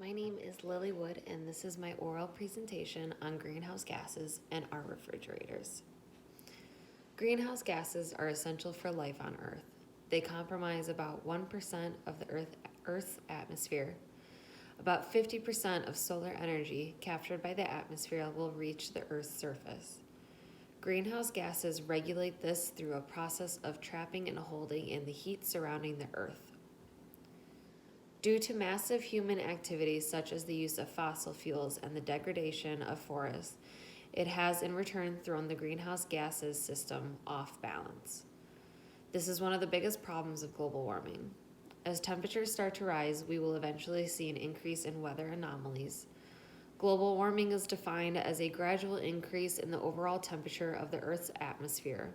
My name is Lily Wood, and this is my oral presentation on greenhouse gases and our refrigerators. Greenhouse gases are essential for life on Earth. They comprise about 1% of the Earth's atmosphere. About 50% of solar energy captured by the atmosphere will reach the Earth's surface. Greenhouse gases regulate this through a process of trapping and holding in the heat surrounding the Earth. Due to massive human activities such as the use of fossil fuels and the degradation of forests, it has in return thrown the greenhouse gases system off balance. This is one of the biggest problems of global warming. As temperatures start to rise, we will eventually see an increase in weather anomalies. Global warming is defined as a gradual increase in the overall temperature of the Earth's atmosphere.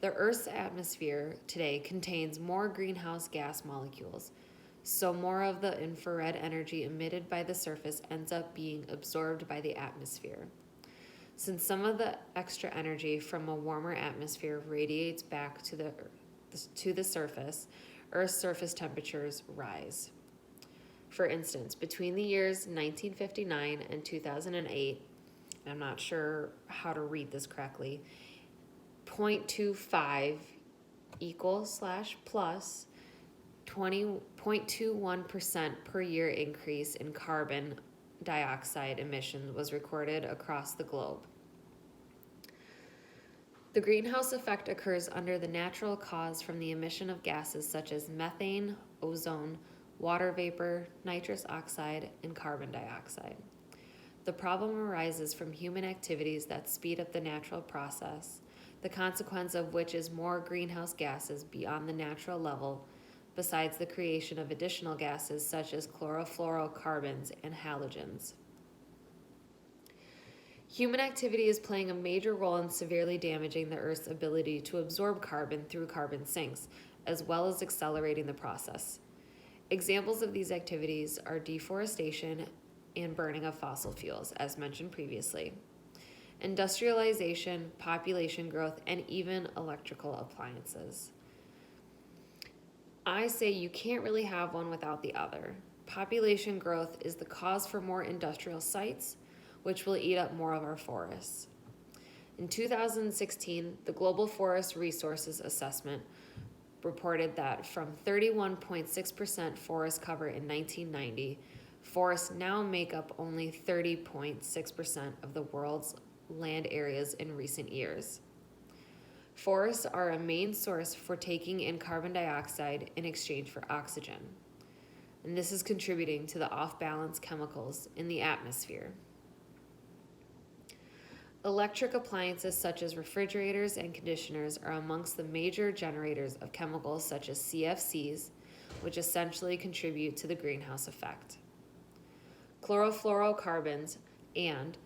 The Earth's atmosphere today contains more greenhouse gas molecules, so more of the infrared energy emitted by the surface ends up being absorbed by the atmosphere. Since some of the extra energy from a warmer atmosphere radiates back to the surface, Earth's surface temperatures rise. For instance, between the years 1959 and 2008, I'm not sure how to read this correctly, 0.25 equals / plus 20.21% per year increase in carbon dioxide emissions was recorded across the globe. The greenhouse effect occurs under the natural cause from the emission of gases such as methane, ozone, water vapor, nitrous oxide, and carbon dioxide. The problem arises from human activities that speed up the natural process, the consequence of which is more greenhouse gases beyond the natural level, besides the creation of additional gases such as chlorofluorocarbons and halogens. Human activity is playing a major role in severely damaging the Earth's ability to absorb carbon through carbon sinks, as well as accelerating the process. Examples of these activities are deforestation and burning of fossil fuels, as mentioned previously, industrialization, population growth, and even electrical appliances. I say you can't really have one without the other. Population growth is the cause for more industrial sites, which will eat up more of our forests. In 2016, the Global Forest Resources Assessment reported that from 31.6% forest cover in 1990, forests now make up only 30.6% of the world's land areas in recent years. Forests are a main source for taking in carbon dioxide in exchange for oxygen, and this is contributing to the off-balance chemicals in the atmosphere. Electric appliances such as refrigerators and conditioners are amongst the major generators of chemicals such as CFCs, which essentially contribute to the greenhouse effect. Chlorofluorocarbons and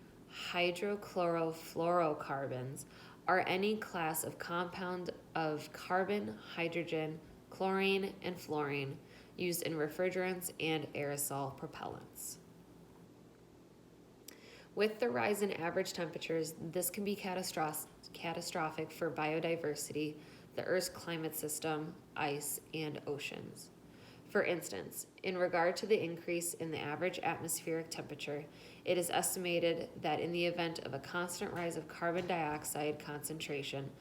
hydrochlorofluorocarbons are any class of compound of carbon, hydrogen, chlorine, and fluorine used in refrigerants and aerosol propellants. With the rise in average temperatures, this can be catastrophic for biodiversity, the Earth's climate system, ice, and oceans. For instance, in regard to the increase in the average atmospheric temperature, it is estimated that in the event of a constant rise of carbon dioxide concentration,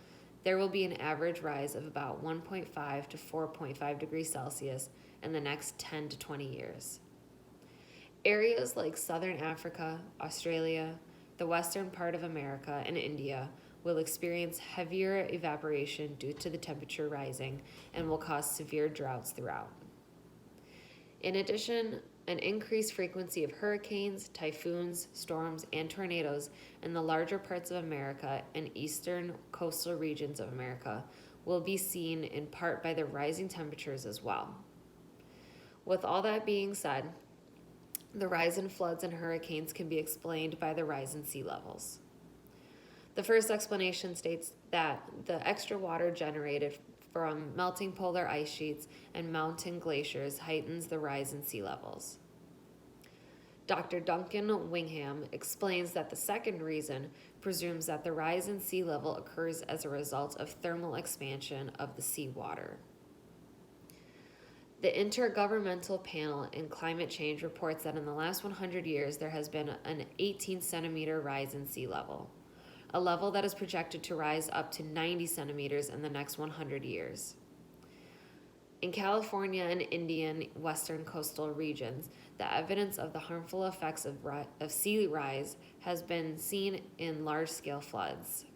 there will be an average rise of about 1.5 to 4.5 degrees Celsius in the next 10 to 20 years. Areas like Southern Africa, Australia, the western part of America, and India will experience heavier evaporation due to the temperature rising and will cause severe droughts throughout. In addition, an increased frequency of hurricanes, typhoons, storms, and tornadoes in the larger parts of America and eastern coastal regions of America will be seen in part by the rising temperatures as well. With all that being said, the rise in floods and hurricanes can be explained by the rise in sea levels. The first explanation states that the extra water generated from melting polar ice sheets and mountain glaciers heightens the rise in sea levels. Dr. Duncan Wingham explains that the second reason presumes that the rise in sea level occurs as a result of thermal expansion of the seawater. The Intergovernmental Panel in Climate Change reports that in the last 100 years there has been an 18 centimeter rise in sea level, a level that is projected to rise up to 90 centimeters in the next 100 years. In California and Indian western coastal regions, the evidence of the harmful effects of sea rise has been seen in large-scale floods.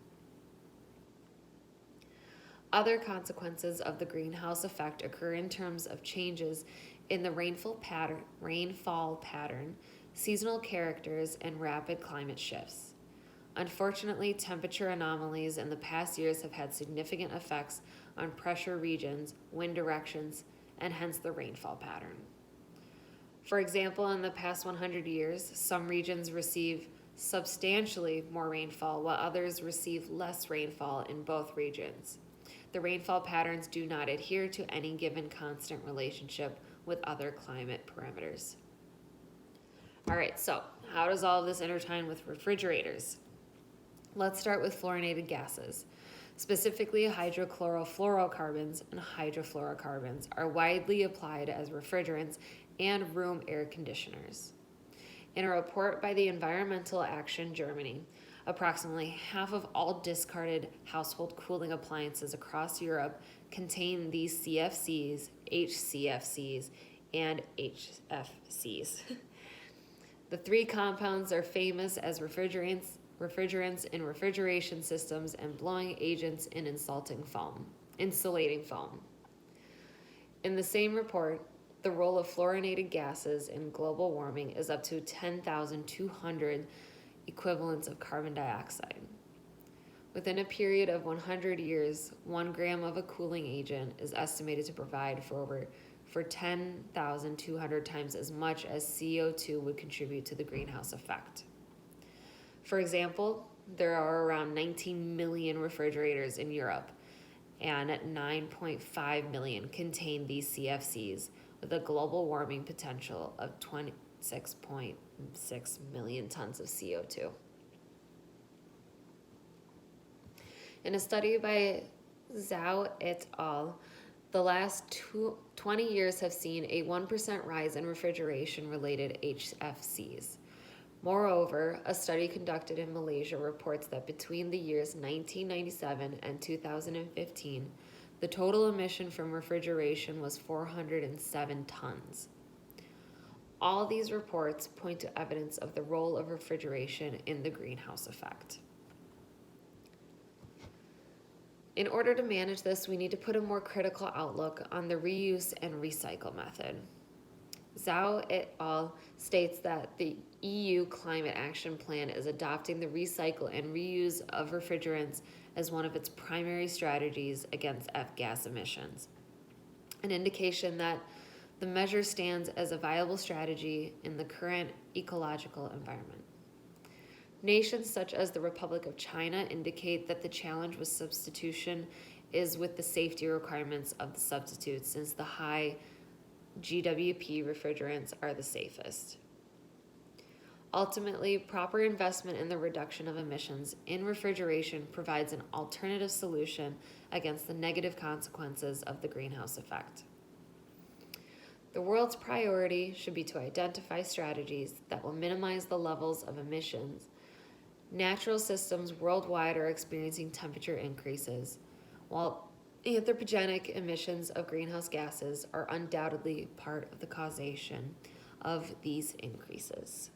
Other consequences of the greenhouse effect occur in terms of changes in the rainfall pattern, seasonal characters, and rapid climate shifts. Unfortunately, temperature anomalies in the past years have had significant effects on pressure regions, wind directions, and hence the rainfall pattern. For example, in the past 100 years, some regions receive substantially more rainfall while others receive less rainfall in both regions. The rainfall patterns do not adhere to any given constant relationship with other climate parameters. All right, so how does all of this intertwine with refrigerators? Let's start with fluorinated gases. Specifically, hydrochlorofluorocarbons and hydrofluorocarbons are widely applied as refrigerants and room air conditioners. In a report by the Environmental Action Germany, approximately half of all discarded household cooling appliances across Europe contain these CFCs, HCFCs, and HFCs. The three compounds are famous as refrigerants in refrigeration systems and blowing agents in insulating foam. In the same report, the role of fluorinated gases in global warming is up to 10,200 equivalents of carbon dioxide. Within a period of 100 years, 1 gram of a cooling agent is estimated to provide for 10,200 times as much as CO2 would contribute to the greenhouse effect. For example, there are around 19 million refrigerators in Europe, and 9.5 million contain these CFCs, with a global warming potential of 26.6 million tons of CO2. In a study by Zhao et al., the last 20 years have seen a 1% rise in refrigeration-related HFCs. Moreover, a study conducted in Malaysia reports that between the years 1997 and 2015, the total emission from refrigeration was 407 tons. All these reports point to evidence of the role of refrigeration in the greenhouse effect. In order to manage this, we need to put a more critical outlook on the reuse and recycle method. Zhao et al. States that the EU Climate Action Plan is adopting the recycle and reuse of refrigerants as one of its primary strategies against F-gas emissions, an indication that the measure stands as a viable strategy in the current ecological environment. Nations such as the Republic of China indicate that the challenge with substitution is with the safety requirements of the substitutes, since the high GWP refrigerants are the safest. Ultimately, proper investment in the reduction of emissions in refrigeration provides an alternative solution against the negative consequences of the greenhouse effect. The world's priority should be to identify strategies that will minimize the levels of emissions. Natural systems worldwide are experiencing temperature increases, while anthropogenic emissions of greenhouse gases are undoubtedly part of the causation of these increases.